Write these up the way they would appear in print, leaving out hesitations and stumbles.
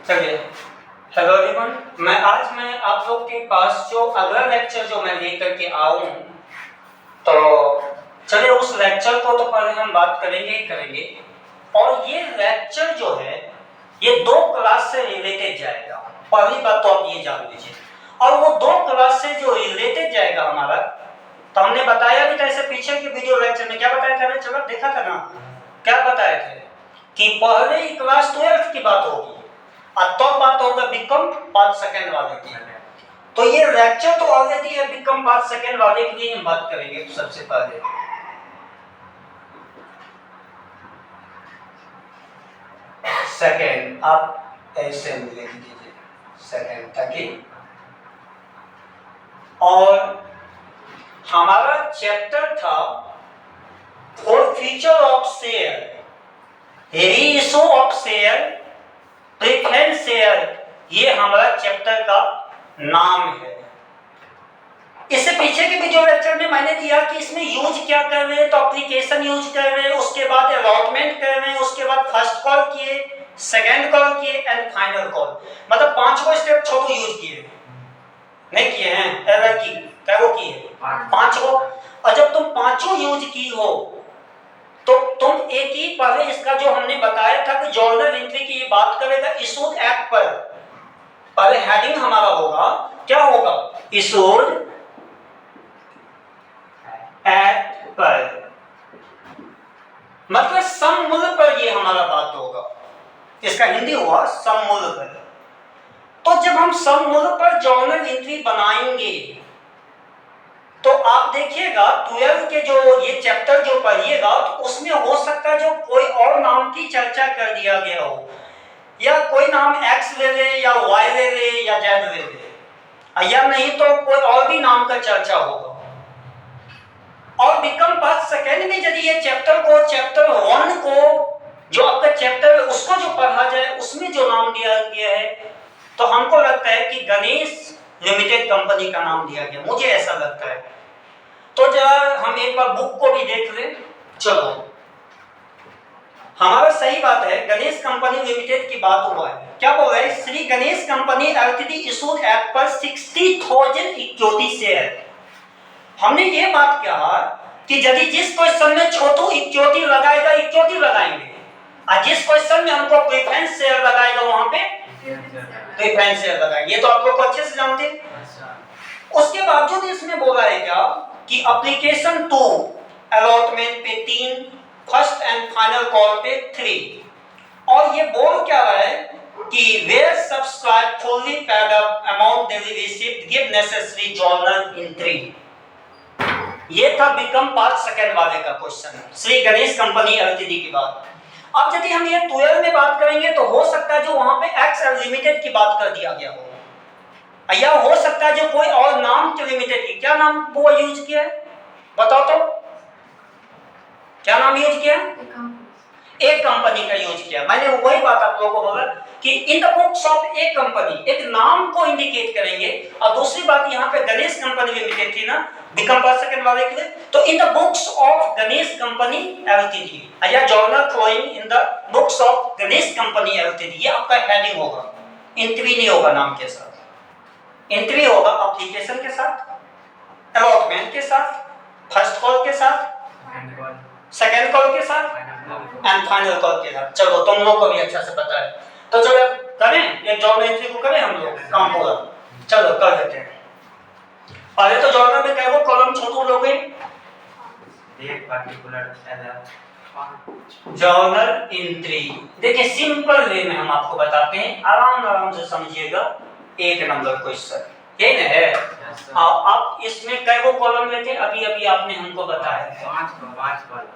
चलिए, hello everyone, मैं आप लोग के पास जो अगला लेक्चर जो मैं लेकर के आऊँ, तो चलिए उस लेक्चर को तो पहले हम बात करेंगे ही करेंगे। और ये लेक्चर जो है ये 2 क्लास से रिलेटेड जाएगा। पहली बात तो आप ये जान लीजिए। और वो 2 क्लास से जो रिलेटेड जाएगा हमारा, तो हमने बताया भी था इससे पीछे के वीडियो लेक्चर में। क्या बताया था? चलो देखा था ना, क्या बताए थे कि पहले ही क्लास 12 की बात होगी और तो बात होगा बिकम 5 सेकंड वाले की। तो ये लेक्चर तो ऑलरेडी है बिकम 5 सेकंड वाले के लिए हम बात करेंगे। तो सबसे पहले सेकंड आप ऐसे लिख दीजिए सेकंड ताकि, और हमारा चैप्टर था for feature of share, reissue of share, preference share, ये हमारा चैप्टर का नाम है। इससे पीछे के वीडियो लेक्चर में मैंने दिया कि इसमें यूज क्या कर रहे हैं, तो एप्लीकेशन यूज कर रहे हैं, उसके बाद अलॉटमेंट कर रहे हैं, उसके बाद फर्स्ट कॉल किए, सेकंड कॉल किए एंड फाइनल कॉल। मतलब 5 को स्टेप छोड़ो यूज किए, नहीं किए हैं? एरर की क्या वो किए 5 को। और जब तुम 5 यूज की हो तो तुम एक ही पहले इसका जो हमने बताया था कि जर्नल एंट्री की ये बात करेगा इशूड एक्ट पर। पहले हेडिंग हमारा होगा, क्या होगा? इशूड एक्ट पर, मतलब सममूल्य पर ये हमारा बात होगा। इसका हिंदी हुआ सममूल्य पर। तो जब हम सममूल्य पर जर्नल एंट्री बनाएंगे तो आप देखिएगा 12 के जो ये चैप्टर जो पढ़िएगा तो उसमें हो सकता है जो कोई और नाम की चर्चा कर दिया गया हो, या कोई नाम एक्स ले ले या वाई ले ले या जेड ले ले, या नहीं तो कोई और भी नाम का चर्चा होगा। और बिकम 5 सेकंड में यदि ये चैप्टर 1 को जो आपका चैप्टर है उसको जो पढ़ा जाए उसमें जो नाम दिया गया है, तो हमको लगता है कि गणेश लिमिटेड कंपनी का नाम दिया गया, मुझे ऐसा लगता है। तो जरा हम एक बार बुक को भी देख लें। चलो, हमारा सही बात है, गणेश कंपनी लिमिटेड की बात हुआ है। क्या बोल रहे हैं? Shri Ganesh company LTD issued act पर 60,000 इक्विटी शेयर। हमने ये बात कहा कि यदि जिस क्वेश्चन में छोटू इक्विटी लगाएगा इक्विटी लगाएंगे, और जिस क्वेश्चन में हमको प्रेफरेंस शेयर लगाएगा वहां पे प्रेफरेंस शेयर लगाएंगे। ये तो आप लोग अच्छे से जानते हैं। उसके बावजूद इसमें बोला है क्या कि एप्लीकेशन 2 अलॉटमेंट पे 3, फर्स्ट एंड फाइनल कॉल पे 3। और ये बोल क्या रहा है कि where subscribed fully paid up amount they received give necessary journal entry। ये था बिकम 5 सेकंड वाले का question, Shri Ganesh company LTD की बात। अब यदि हम ये 12 में बात करेंगे तो हो सकता है जो वहां पे एक्स लिमिटेड की बात कर दिया गया हो, या हो सकता है जो कोई और नाम के लिमिटेड की, क्या नाम वो यूज किया है बताओ तो, क्या नाम यूज किया? एक कंपनी का यूज किया। मैंने वही बात आप लोगों को बोला कि इन द बुक्स ऑफ एक कंपनी, एक नाम को इंडिकेट करेंगे। और दूसरी बात यहाँ पे गणेश कंपनी लिमिटेड थी ना बिकम 5 सेकंड वाले के लिए, तो in the books of Ganesh company LTD या journal flowing in the books of Ganesh company LTD, ये आपका हेडिंग होगा, एंट्री नहीं होगा नाम के साथ। एंट्री होगा एप्लीकेशन के साथ, अलॉटमेंट के साथ, फर्स्ट कॉल के साथ, सेकंड कॉल के साथ एंड फाइनल कॉल के साथ। चलो तुम लोग को भी अच्छा से पता है, तो चलो करें ये जर्नल एंट्री को करें हम लोग काम पूरा। चलो कर देते हैं। पहले तो जर्नल में क्या कॉलम छोटू लोगे, एक पार्टिकुलर जर्नल एंट्री। देखिए सिंपल वे में हम आपको बताते हैं, आराम से समझिएगा। 1 नंबर क्वेश्चन ये ना है। आप इसमें कई कॉलम लेते हैं, अभी आपने हमको बताया 5 कॉलम।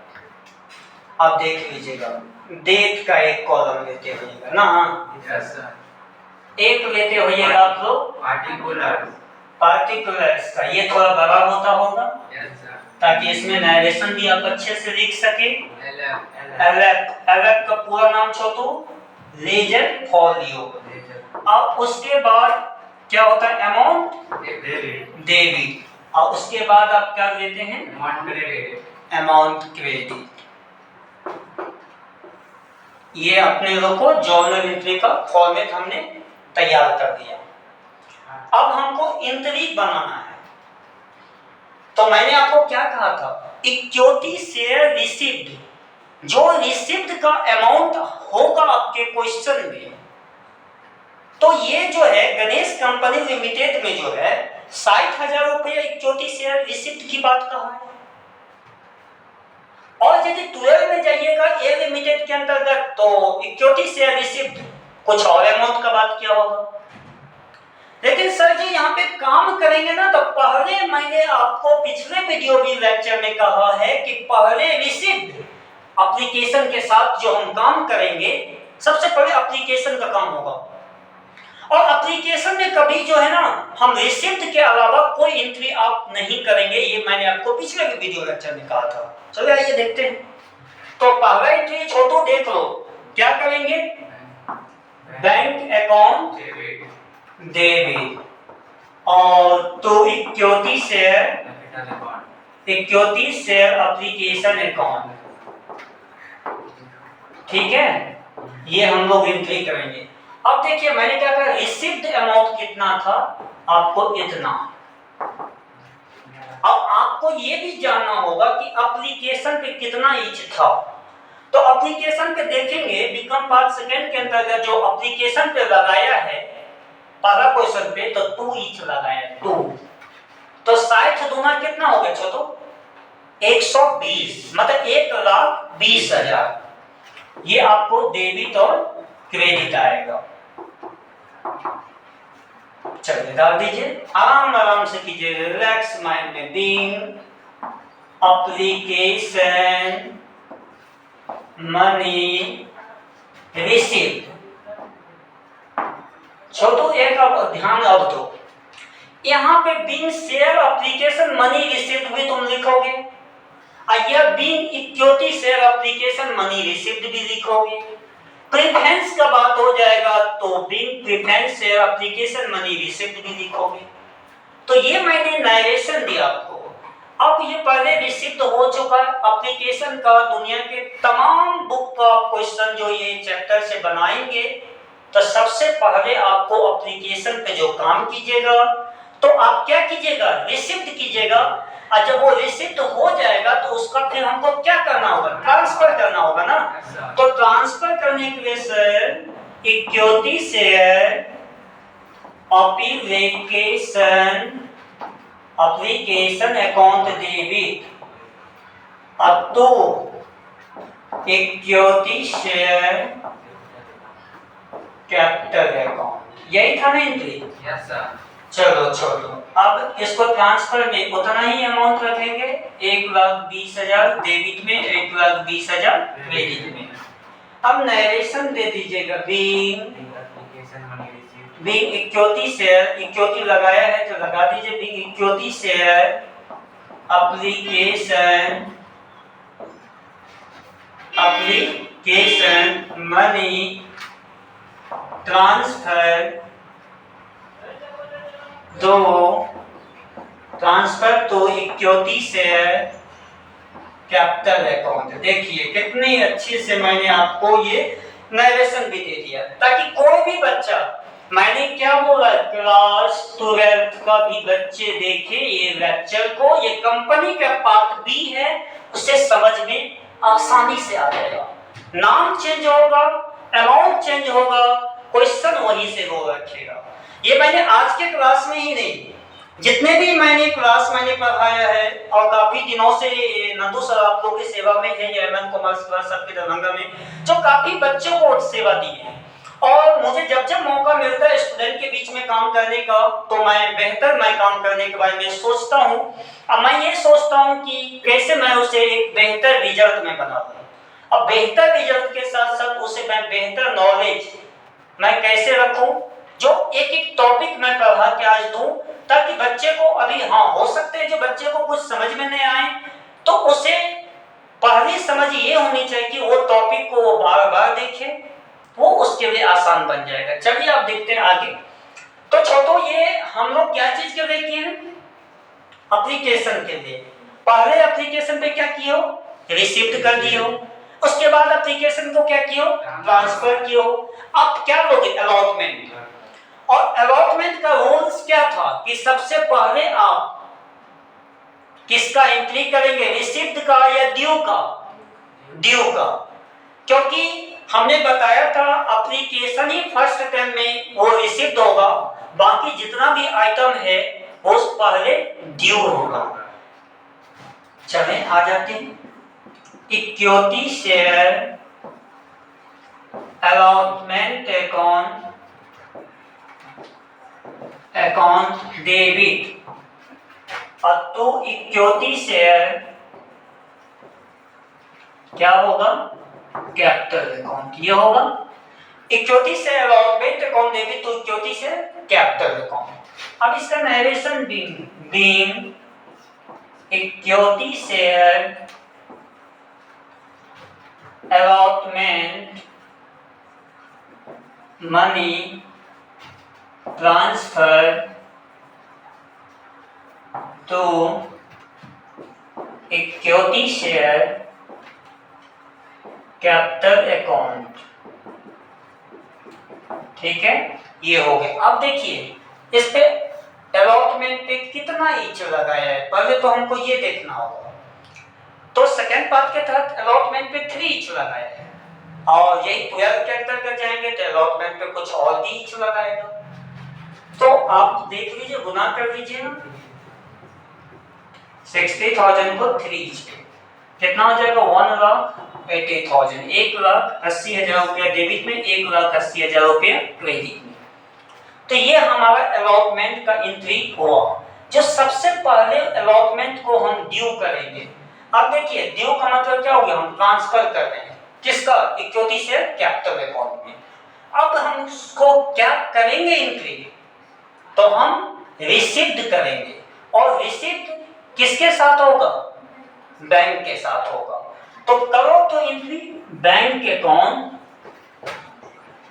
आप देख लीजिएगा, डेट का 1 कॉलम लेते होइएगा ना, यस सर। एक लेते होइएगा आप लोग पार्टिकुलर्स का, ये थोड़ा बड़ा होता होगा, यस सर, ताकि इसमें नरेशन भी आप अच्छे से लिख सके। एलएफ का पूरा नाम छोटू लेजर फॉलियो। अब उसके बाद क्या होता है? Amount debit. और उसके बाद आप क्या लेते हैं? Amount credit. ये अपने को जर्नल एंट्री का फॉर्मेट हमने तैयार कर दिया। अब हमको एंट्री बनाना है। तो मैंने आपको क्या कहा था, इक्विटी शेयर रिसीव्ड, जो रिसीव्ड का अमाउंट होगा आपके क्वेश्चन में, तो ये जो है गणेश कंपनी लिमिटेड में जो है 60,000 रुपये इक्विटी शेयर रिसीव्ड की बात कहा है। और यदि 12 में जाइएगा ए लिमिटेड के अंतर्गत, तो इक्विटी शेयर रिसीव्ड कुछ और अमाउंट का बात किया होगा। लेकिन सर जी यहाँ पे काम करेंगे ना, तो पहले मैंने आपको पिछले वीडियो भी लेक्चर में कहा है कि पहले रिसीव्ड एप्लीकेशन के साथ जो हम काम करेंगे, सबसे पहले एप्लीकेशन का काम होगा। और एप्लीकेशन में कभी जो है ना, हम रिसीव्ड के अलावा कोई एंट्री आप नहीं करेंगे, ये मैंने आपको पिछले भी वीडियो लेक्चर में कहा था। चलिए आइए देखते हैं। तो पहला एंट्री छोटू देख लो, क्या करेंगे, बैंक अकाउंट डेबिट, और तो इक्विटी शेयर एप्लीकेशन अकाउंट, ठीक है, ये हम लोग एंट्री करेंगे। अब देखिए मैंने क्या कहा, रिसीव्ड अमाउंट कितना था, आपको इतना। अब आपको ये भी जानना होगा कि एप्लीकेशन पे कितना ईच था। तो एप्लीकेशन पे देखेंगे बिकम पार्ट सेकंड के अंतर्गत जो एप्लीकेशन पे लगाया है पहला क्वेश्चन पे, तो 2 ईच लगाया 2, तो 60 दूना कितना हो गया छोटो, 120, मतलब 1,20,000। ये आपको डेबिट और क्रेडिट आएगा। चलिए डाल दीजिए, आराम आराम से कीजिए, रिलैक्स माइंड में। बीइंग एप्लीकेशन मनी रिसीव्ड, छोटू एक अब ध्यान अब दो, यहाँ पे being share application money received भी तुम लिखोगे, और यह being equity share application money received भी लिखोगे। प्रेफरेंस का बात हो जाएगा तो being preference share application money received भी लिखोगे। तो ये मैंने नरेशन दिया आपको। अब ये पहले रिसीव्ड हो चुका है एप्लीकेशन का, दुनिया के तमाम बुक का क्वेश्चन जो ये चैप्टर से बनाएंगे, तो सबसे पहले आपको एप्लीकेशन पे जो काम कीजिएगा, तो आप क्या कीजिएगा, रिसीव्ड कीजिएगा। और जब वो रिसीव्ड हो जाएगा तो उसका फिर हमको क्या करना होगा, ट्रांसफर करना होगा ना। तो ट्रांसफर करने के लिए sir equity share application account debit, अब तो इक्विटी शेयर कैपिटल अकाउंट, यही था ना एंट्री। Yes sir. चलो छोड़ो, अब इसको ट्रांसफर में उतना ही अमाउंट रखेंगे, 1,20,000 डेबिट में, 1,20,000 क्रेडिट में। अब नरेशन दे दीजिएगा, बीइंग इक्विटी शेयर, इक्विटी लगाया है तो लगा दीजिए, being equity share application money transfer तो इक्विटी शेयर कैपिटल अकाउंट। देखिए कितनी अच्छे से मैंने आपको ये नरेशन भी दे दिया, ताकि कोई भी बच्चा, मैंने क्या बोला, क्लास 12 का भी बच्चे देखे ये लेक्चर को, ये कंपनी का पार्ट बी है, उसे समझ में आसानी से आ जाएगा। नाम चेंज होगा, अमाउंट चेंज होगा, क्वेश्चन वहीं से वो रखेगा। ये मैंने आज के क्लास में ही नहीं, जितने भी मैंने क्लास पढ़ाया है, और काफी दिनों से नंदू सर आप लोगों की सेवा में है, एमएन कॉमर्स क्लास आपके दरभंगा में, जो काफी बच्चों को सेवा दी है। और मुझे जब जब मौका मिलता है स्टूडेंट के बीच में काम करने का, तो मैं काम करने के बारे में सोचता हूँ। अब मैं ये सोचता हूँ कि कैसे मैं उसे एक बेहतर रिजल्ट में बना दूँ। अब बेहतर रिजल्ट के साथ साथ उसे मैं बेहतर नॉलेज मैं कैसे रखूं, जो एक एक टॉपिक मैं पढ़ा के आज दूं, ताकि बच्चे को अभी हो सकते हैं जो बच्चे को कुछ समझ में नहीं आए, तो उसे पहली समझ ये होनी चाहिए कि वो टॉपिक को वो बार-बार देखे, वो उसके लिए आसान बन जाएगा। चलिए आप देखते हैं आगे। तो छोटो ये हम लोग क्या चीज के लिए किए हैं, एप्लीकेशन के लिए। पहले एप्लीकेशन पे क्या किए हो, रिसीव्ड कर दिए हो। उसके बाद एप्लीकेशन को क्या कियो, ट्रांसफर कियो। अब क्या लोगे, अलॉटमेंट। और अलॉटमेंट का रूल्स क्या था कि सबसे पहले आप किसका एंट्री करेंगे, रिसिप्ट का या ड्यू का, ड्यू का। क्योंकि हमने बताया था एप्लीकेशन ही फर्स्ट टाइम में वो रिसिप्ट होगा, बाकी जितना भी आइटम है वो पहले ड्यू होगा। चलें आ जाते हैं, equity share allotment account debit और तो इक्विटी शेयर क्या होगा, कैपिटल अकाउंट। ये होगा equity share allotment account debit to equity share capital account. अब इसका narration being equity share allotment money transfer to equity share capital account। ठीक है, ये हो गया। अब देखिए इस पे अलॉटमेंट पे कितना ईच लगाया है, पहले तो हमको ये देखना होगा। तो सेकेंड पार्ट के तहत अलॉटमेंट पे 3 ईच लगाया है, और यही 12 के अंतर्गत जाएंगे तो अलॉटमेंट पे कुछ और भी ईच लगाएगा। तो आप देख लीजिए, गुना कर लीजिए ना, 60,000 को 3 ईच पे कितना हो जाएगा, 1,80,000, 1,80,000 रुपया डेबिट में, 1,80,000 रुपया क्रेडिट में। तो ये हमारा अलॉटमेंट का एंट्री हुआ। जो सबसे पहले अलॉटमेंट को हम ड्यू करेंगे। अब देखिए ड्यू का मतलब क्या हो गया, हम ट्रांसफर कर रहे हैं किसका, इक्विटी शेयर कैपिटल अकाउंट में। अब हम उसको क्या करेंगे एंट्री, तो हम रिसिप्ट करेंगे, और रिसिप्ट किसके साथ होगा, बैंक के साथ होगा। तो करो तो एंट्री बैंक अकाउंट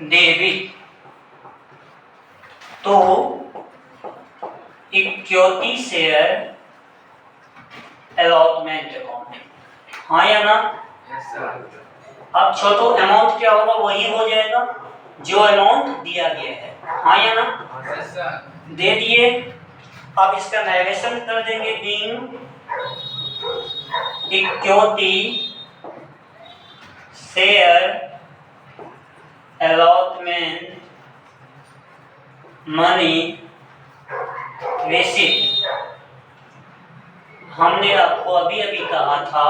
डेबिट तो इक्विटी शेयर अलॉटमेंट अकाउंट। हाँ या ना, अब छोटो अमाउंट क्या होगा, वही हो जाएगा जो अमाउंट दिया गया है। हाँ या ना, दे दिए। अब इसका नरेशन कर देंगे, being equity share allotment money receipt. हमने आपको अभी अभी कहा था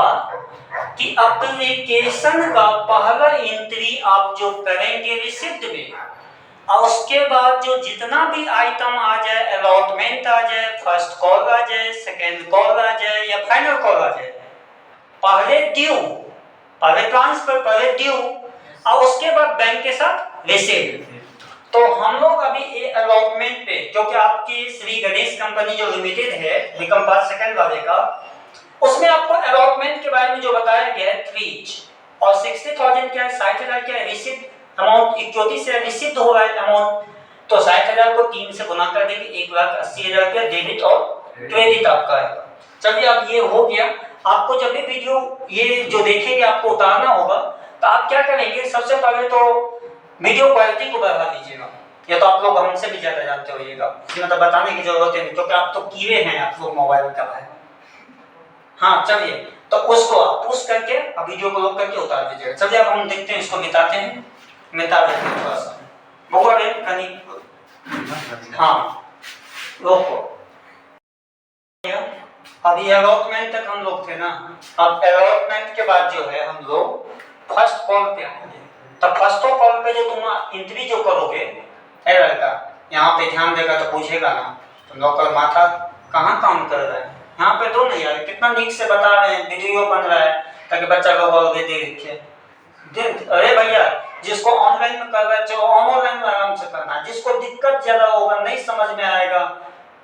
कि एप्लीकेशन का पहला एंट्री आप जो करेंगे रिसिप्ट में, और उसके बाद जो जितना भी आइटम आ जाए, अलॉटमेंट आ जाए, फर्स्ट कॉल आ जाए, सेकेंड कॉल आ जाए या फाइनल कॉल आ जाए, पहले ड्यू, पहले ट्रांसफर, पहले ड्यू, और उसके बाद बैंक के साथ रिसिप्ट। तो हम लोग अभी ये अलॉटमेंट पे, क्योंकि आपकी श्री गणेश कंपनी जो लिमिटेड है निकम पास सेकंड वाले का, उसमें आपको अलॉटमेंट के बारे में जो बताया गया है 3 और 60,000 क्या है, 60,000 क्या है, रिसिप्ट अमाउंट, इक्विटी से रिसिप्ट हो रहा है अमाउंट। तो 60,000 को 3 से गुना कर देंगे, 1,80,000 रुपया डेबिट और क्रेडिट आपका आएगा। चलिए अब ये हो गया। आपको जब भी वीडियो ये जो देखेंगे आपको उतारना होगा, तो आप क्या करेंगे, सबसे पहले तो वीडियो क्वालिटी को बढ़ा दीजिएगा। या तो आप लोग हमसे भी ज्यादा जानते होइएगा, मतलब बताने की जरूरत है नहीं, क्योंकि आप तो कीड़े हैं, आप लोग मोबाइल का है। हाँ चलिए, तो उसको आप पुश करके अब वीडियो को लॉक करके उतार दीजिएगा। चलिए अब हम देखते हैं, इसको मिटाते हैं, मिटा देते हैं थोड़ा सा बोले कहीं। हाँ रोको, अभी अलॉटमेंट तक हम लोग थे ना। अब अलॉटमेंट के बाद जो है हम लोग फर्स्ट कॉल पे आएंगे। तब फर्स्ट कॉल पे जो तुम एंट्री जो करोगे, है लड़का यहाँ पे ध्यान देगा तो पूछेगा ना, तुम लोग का माथा कहाँ काम कर रहा है, यहाँ पे दो नहीं यार, कितना नीक से बता रहे हैं, वीडियो बन रहा है ताकि बच्चा लोग और देखे। अरे भैया, जिसको ऑनलाइन में कर रहा है, जो ऑनलाइन में आराम से करना है, जिसको दिक्कत ज्यादा होगा, नहीं समझ में आएगा,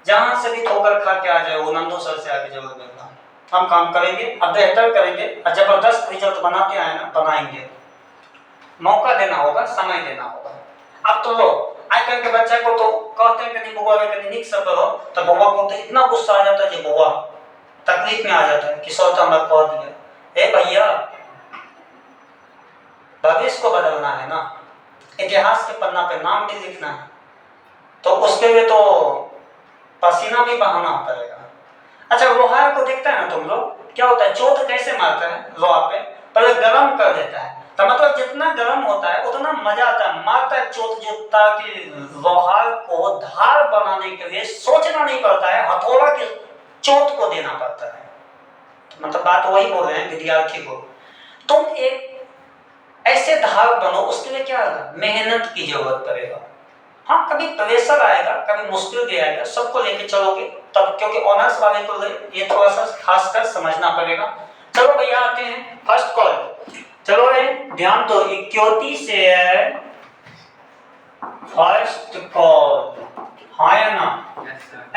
जहां से भी ठोकर खा के आ जाए, वो नंदू सर से आके जरूर मिलना। हम काम करेंगे, अब बेहतर करेंगे, और जबरदस्त रिजल्ट बनाते आए ना, बनाएंगे। मौका देना होगा, समय देना होगा। अब तो लो आजकल के बच्चे को तो कहते हैं कि बुआ कहीं निक सब करो, तो बुआ को तो इतना गुस्सा आ जाता है कि बुआ तकलीफ में आ जाता है कि सर तो हमरा कह दिया। ए भैया, भविष्य को बदलना है ना, इतिहास के पन्ना पे नाम भी लिखना है, तो उसके लिए तो पसीना भी बहाना पड़ेगा। अच्छा, लोहार को देखता है ना तुम लोग, क्या होता है, चोट कैसे मारता है लोहा पे, पहले गर्म कर देता है, तो मतलब जितना गर्म होता है उतना मजा आता है, मारता है चोट जो, ताकि लोहार को धार बनाने के लिए सोचना नहीं पड़ता है, हथौड़ा की चोट को देना पड़ता है। तो मतलब बात वही बोल रहे हैं विद्यार्थी को, तुम एक ऐसे धार बनो, उसके लिए क्या मेहनत की जरूरत पड़ेगा। हाँ, कभी प्रेशर आएगा, कभी मुश्किल भी आएगा, सबको लेके चलोगे तब, क्योंकि ऑनर्स वाले को ये थोड़ा सा खासकर समझना पड़ेगा। चलो भैया आते हैं फर्स्ट कॉल। चलो ध्यान दो, इक्विटी शेयर फर्स्ट कॉल, हाँ या ना,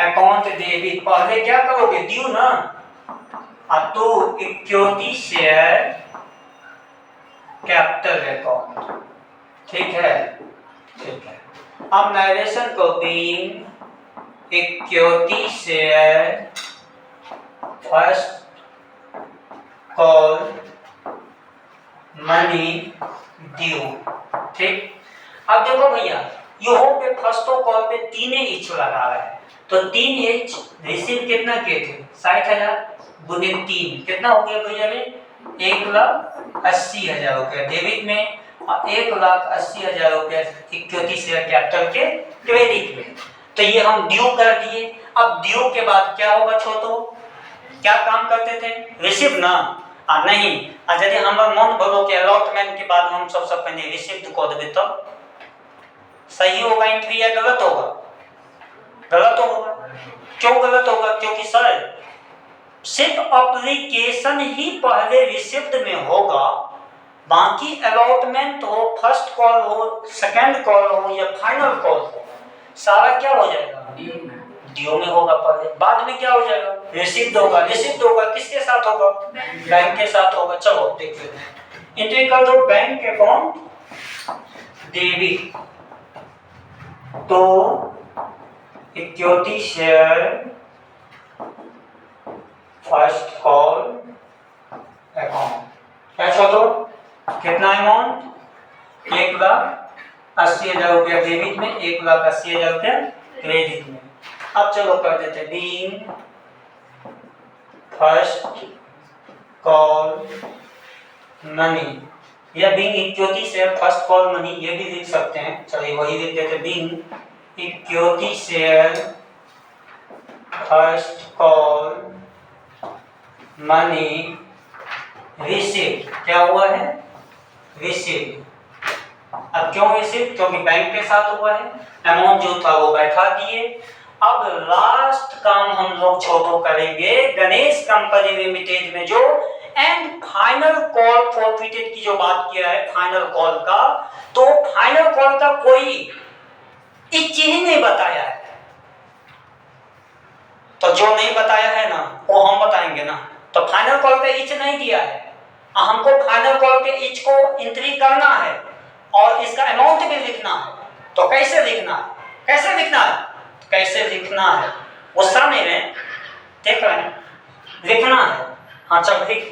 अकाउंट डेबिट, पहले क्या करोगे, ड्यू ना, अब तो इक्विटी शेयर कैपिटल अकाउंट, ठीक है, ठीक है। अब नरेशन को being equity share first call money due, ठीक। अब देखो भैया, यहाँ पे फर्स्ट कॉल पे 3 एच लगा रहा है, तो 3 एच रिसीव कितना किए थे, 60,000 गुने 3 कितना हो गया भैया में, 1,80,000 रुपया डेबिट में, और 1,80,000 रुपया इक्विटी शेयर कैपिटल के क्रेडिट में। तो ये हम ड्यू कर दिए। अब ड्यू के बाद क्या होगा छोटो, क्या काम करते थे, रिसीव ना, नहीं, यदि हम मन भरो के अलॉटमेंट के बाद हम सबसे पहले रिसीव कर देते तो सही होगा एंट्री या गलत होगा, गलत होगा। क्यों गलत होगा, क्योंकि सर सिर्फ एप्लीकेशन ही पहले रिसिप्ट में होगा, बाकी अलॉटमेंट हो, फर्स्ट कॉल हो, सेकंड कॉल हो या फाइनल कॉल हो, सारा क्या हो जाएगा, ड्यू में होगा पहले, बाद में क्या हो जाएगा, रिसिप्ट होगा। रिसिप्ट होगा किसके साथ होगा, बैंक के साथ होगा। चलो देख लेते हैं, एंट्री कर दो बैंक अकाउंट डेबिट, तो equity share first call account, क्या छोटो, कितना अमाउंट, 1,80,000 रुपया डेबिट में, 1,80,000 रुपया क्रेडिट में। अब चलो कर देते बीइंग फर्स्ट कॉल मनी, या being equity share first call money, ये भी लिख सकते हैं, चलिए वही लिख देते, being equity share first call money receive, क्या हुआ है, रिसीव। अब क्यों रिसीव, क्योंकि बैंक के साथ हुआ है, अमाउंट जो था वो बैठा दिए। अब लास्ट काम हम लोग छोटो करेंगे गणेश कंपनी लिमिटेड में, जो एंड फाइनल कॉल फॉरफिटेड की जो बात किया है फाइनल कॉल का, तो फाइनल कॉल का कोई इच ही नहीं बताया है, तो जो नहीं बताया है ना वो हम बताएंगे ना, तो फाइनल कॉल का इच नहीं दिया है, हमको फाइनल कॉल के इच को एंट्री करना है और इसका अमाउंट भी लिखना है। तो कैसे लिखना है, कैसे लिखना है, कैसे लिखना है, गुस्सा नहीं है, देख रहे हैं, लिखना है। हाँ चल लिख,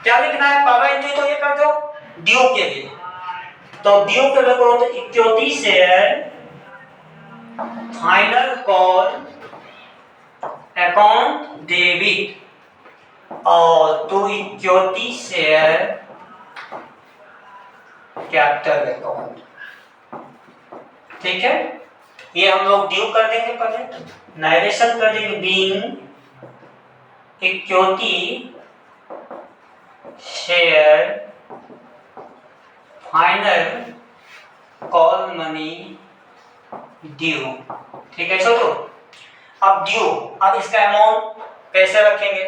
क्या लिखना है, पहला एंट्री तो ये कर दो ड्यू के लिए, तो ड्यू के लिए तो equity share final call account debit और to equity share capital account, ठीक है। ये हम लोग ड्यू कर देंगे, पहले नरेशन कर देंगे being equity share final call money due, ठीक है छोटू। अब ड्यू, अब इसका अमाउंट कैसे रखेंगे,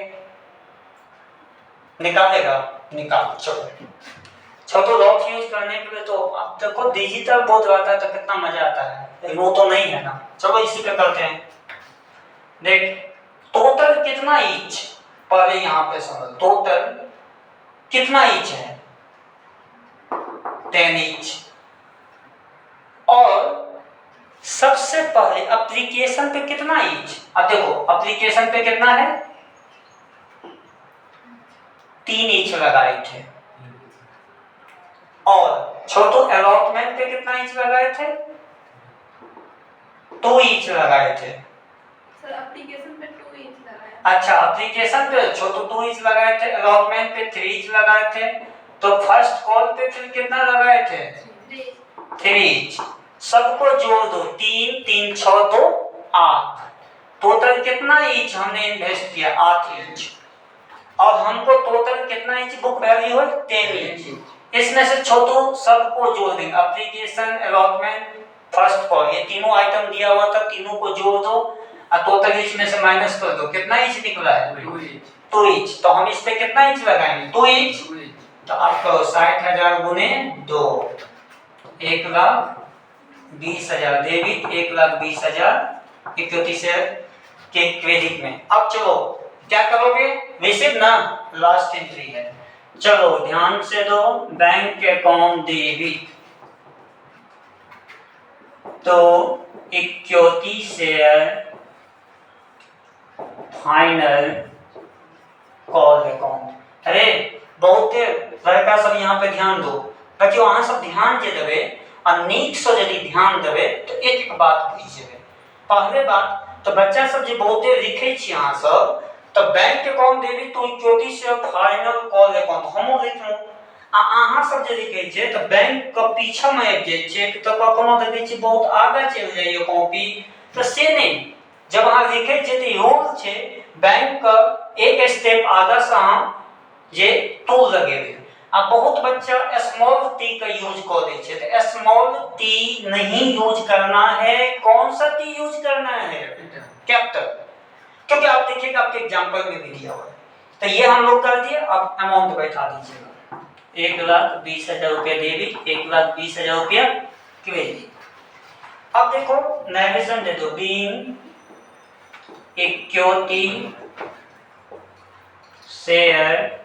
निकालेगा, निकाल, चलो छोटू लॉक यूज करने के लिए तो अब देखो डिजिटल बोर्ड रहता है तो कितना मजा आता है, वो तो नहीं है ना। चलो इसी पे करते हैं, देख टोटल कितना ईच, पहले यहाँ पे समझ, टोटल कितना ईच है, 10 ईच। और सबसे पहले एप्लीकेशन पे कितना ईच, अब देखो एप्लीकेशन पे कितना है, 3 ईच लगाए थे, और छोटू अलॉटमेंट पे कितना इंच लगाए थे? 2 इंच लगाए थे। सर एप्लीकेशन पे 2 इंच लगाया। अच्छा, एप्लीकेशन पे छोटू 2 इंच लगाए थे, अलॉटमेंट पे 3 इंच लगाए थे। तो फर्स्ट कॉल पे फिर कितना लगाए थे? 3 इंच। सबको जोड़ दो, 3 3 6 2 8। टोटल कितना इंच हमने इन्वेस्ट किया? 8 इंच। और हमको टोटल कितना इंच बुक वैल्यू है? 10 इंच। इसमें से छोटू सबको जोड़ देंगे, एप्लीकेशन, अलॉटमेंट, फर्स्ट कॉल, ये तीनों आइटम दिया हुआ था, तीनों को जोड़ दो और टोटल इंच में से माइनस कर दो। कितना इंच निकला है? 2 इंच। तो हम इस पे कितना इंच लगाएंगे? 2 इंच। तो आपको 60,000 गुने 2, 1,20,000 डेबिट, 1,20,000 इक्विटी शेयर के क्रेडिट में। अब चलो क्या करोगे? रिसीव ना, लास्ट एंट्री है। चलो ध्यान से दो, बैंक अकाउंट डेबिट, तो equity share final call account. अरे बहुत लड़का सब यहाँ पे ध्यान दो बच्चों, अहाँ सब ध्यान जे देवे और नीक से यदि ध्यान देवे तो एक एक बात बुझेबे। पहले बात तो बच्चा सब जे बहुते लिखे छी अहाँ सब, तो बैंक अकाउंट देबी तो equity share final call account हमहु लिखलहुँ। आ अहाँ सब जे लिखै छै तो बैंक के पीछा में आबि जाय छै, तो कखनो देखै छी बहुत आगे चलि जाइए कॉपी, तो से नहीं। जब अहाँ लिखै छै तो रूल छै बैंक का एक स्टेप आगे से अहाँ जे टूल लगेबै। आ बहुत बच्चा स्मॉल टी का यूज कर दे छै, तो स्मॉल टी नहीं यूज करना है। कौन सा टी यूज करना है? कैपिटल। क्योंकि आप देखिएगा आपके एग्जांपल में भी दिया हुआ है। तो ये हम लोग कर दिए। अब अमाउंट बैठा दीजिएगा, 1,20,000 रुपया डेबिट, 1,20,000 रुपया क्रेडिट। अब देखो नेविगेशन दे दो, being equity share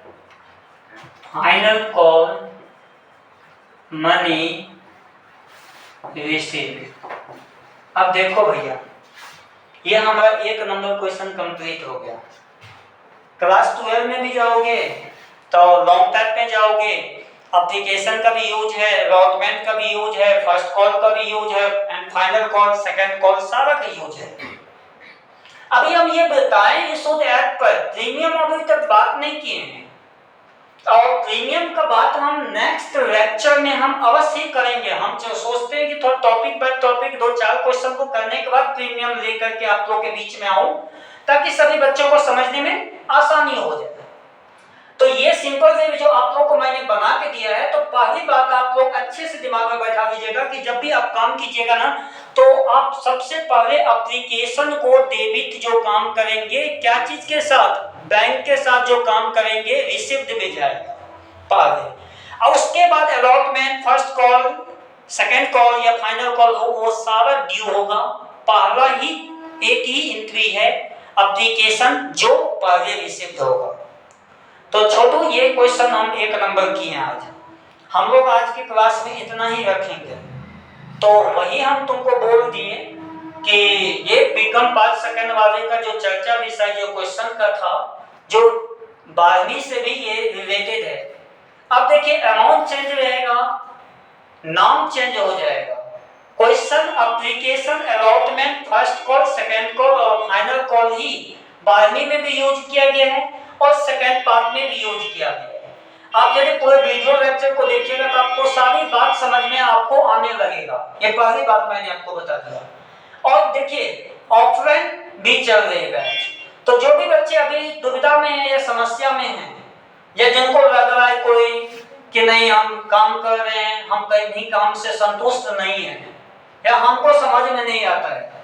final call money receive. अब देखो भैया, ये हमारा 1 नंबर क्वेश्चन कंप्लीट हो गया। क्लास 12 में भी जाओगे तो लॉन्ग टाइप में जाओगे, एप्लीकेशन का भी यूज है, अलॉटमेंट का भी यूज है, फर्स्ट कॉल का भी यूज है, and final call, second call, सारा का यूज है। अभी हम ये बताएं इस ऐप पर प्रीमियम अभी तक बात नहीं किए हैं, और प्रीमियम का बात हम नेक्स्ट लेक्चर में हम अवश्य ही करेंगे। हम जो सोचते हैं कि थोड़ा टॉपिक बाय टॉपिक 2-4 क्वेश्चन को करने के बाद प्रीमियम लेकर के आप लोगों के बीच में आऊं, ताकि सभी बच्चों को समझने में आसानी हो जाए। तो ये सिंपल वे जो आप लोगों को मैंने बना के दिया है, तो पहली बात आप लोग अच्छे से दिमाग में बैठा लीजिएगा कि जब भी आप काम कीजिएगा ना, तो आप सबसे पहले एप्लीकेशन को डेबिट जो काम करेंगे, क्या चीज के साथ? बैंक के साथ जो काम करेंगे रिसिप्ट में जाएगा पहले, और उसके बाद allotment, first call, second call या फाइनल कॉल हो, वो सारा ड्यू होगा। पहला ही एक ही एंट्री है एप्लीकेशन जो पहले रिसिप्ट होगा। तो छोटू ये क्वेश्चन हम 1 नंबर किए हैं आज। हम लोग आज की क्लास में इतना ही रखेंगे। तो वही हम तुमको बोल दिए कि ये बिकम 5 सेकंड वाले का जो चर्चा विषय जो क्वेश्चन का था, जो 12वीं से भी ये रिलेटेड है। अब देखिए अमाउंट चेंज रहेगा, नाम चेंज हो जाएगा। Question, application, allotment, first call, second call और फाइनल कॉल ही 12वीं में भी यूज किया गया है और सेकंड पार्ट में भी यूज किया गया है। आप यदि पूरे वीडियो लेक्चर को देखिएगा तो आपको सारी बात समझ में आपको आने लगेगा। ये पहली बात मैंने आपको बता दिया। और देखिए ऑफलाइन भी चल रही है बैच, तो जो भी बच्चे अभी दुविधा में है या समस्या में हैं, या जिनको लग रहा है कोई कि नहीं हम काम कर रहे हैं, हम कहीं काम से संतुष्ट नहीं है, या हमको समझ में नहीं आता है,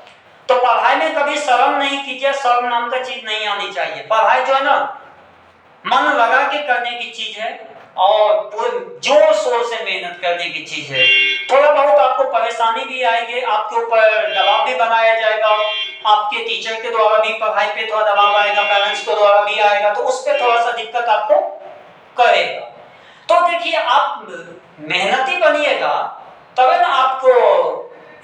तो पढ़ाई में कभी शर्म नहीं कीजिए। शर्म नाम का चीज नहीं आनी चाहिए। पढ़ाई जो है ना मन लगा के करने की चीज है, और पूरे जोर शोर से मेहनत करने की चीज है। थोड़ा बहुत आपको परेशानी भी आएगी, आपके ऊपर दबाव भी बनाया जाएगा, आपके टीचर के द्वारा भी पढ़ाई पे थोड़ा दबाव आएगा, पेरेंट्स के द्वारा भी आएगा, तो उस पर थोड़ा सा दिक्कत आपको करेगा। तो देखिए आप मेहनती बनिएगा तब ना आपको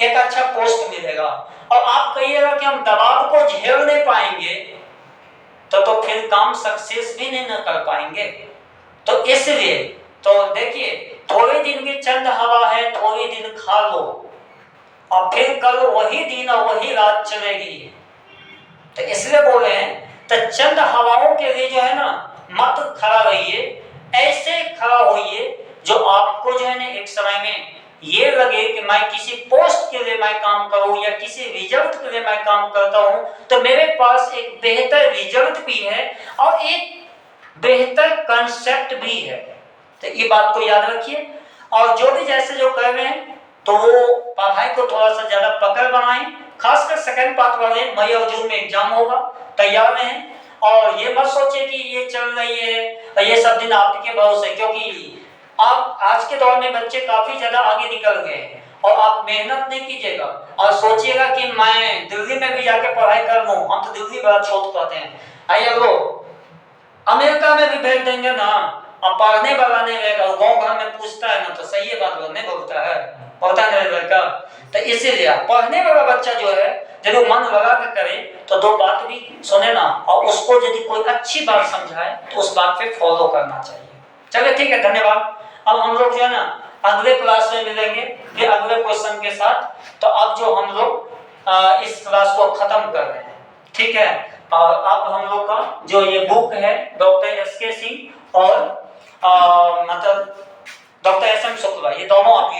एक अच्छा पोस्ट मिलेगा। और आप कहिएगा कि हम दबाव को झेल नहीं पाएंगे, तो फिर काम सक्सेस भी नहीं कर पाएंगे। तो इसलिए तो देखिए, थोड़े दिन की चंद हवा है, थोड़े दिन खा लो, और फिर कल वही दिन और वही रात चलेगी। तो इसलिए बोले हैं, तो चंद हवाओं के लिए जो है ना मत खड़ा रहिए, ऐसे खड़ा होइए जो आपको जो है ना एक समय में ये लगे कि मैं किसी पोस्ट के लिए मैं काम करूं या किसी रिजल्ट के लिए मैं काम करता हूं, तो मेरे पास एक बेहतर रिजल्ट भी है और एक बेहतर कंसेप्ट भी है। तो ये बात को याद रखिए, और जो भी जैसे जो कर रहे हैं तो वो पढ़ाई को थोड़ा सा ज्यादा पकड़ बनाएं, खासकर सेकंड पार्ट वाले मई और जून में एग्जाम होगा, तैयार रहें। और ये मत सोचे कि ये चल रही है और ये सब दिन आपके भरोसे, क्योंकि आप आज के दौर में बच्चे काफी ज्यादा आगे निकल गए हैं और आप मेहनत नहीं कीजिएगा और सोचिएगा कि मैं दिल्ली में भी जाके पढ़ाई कर लूं, हम तो दिल्ली बड़ा छोट पाते हैं, आइए लो अमेरिका में भी भेज देंगे ना, अब पढ़ने वाला नहीं रहेगा, गाँव घर में पूछता है ना तो सही है बात नहीं बोलता है, पढ़ता नहीं लड़का। तो इसीलिए पढ़ने वाला बच्चा जो है जब वो मन लगा कर करे तो दो बात भी सुने ना, और उसको यदि कोई अच्छी बात समझाए तो उस बात पे फॉलो करना चाहिए। चलिए ठीक है, धन्यवाद। अब हम लोग जो है ना अगले क्लास में मिलेंगे फिर अगले क्वेश्चन के साथ। तो अब जो हम लोग इस क्लास को खत्म कर रहे हैं, ठीक है। और अब हम लोग का जो ये बुक है डॉक्टर एस के सिंह और मतलब डॉक्टर एस एम शुक्ला, ये दोनों आप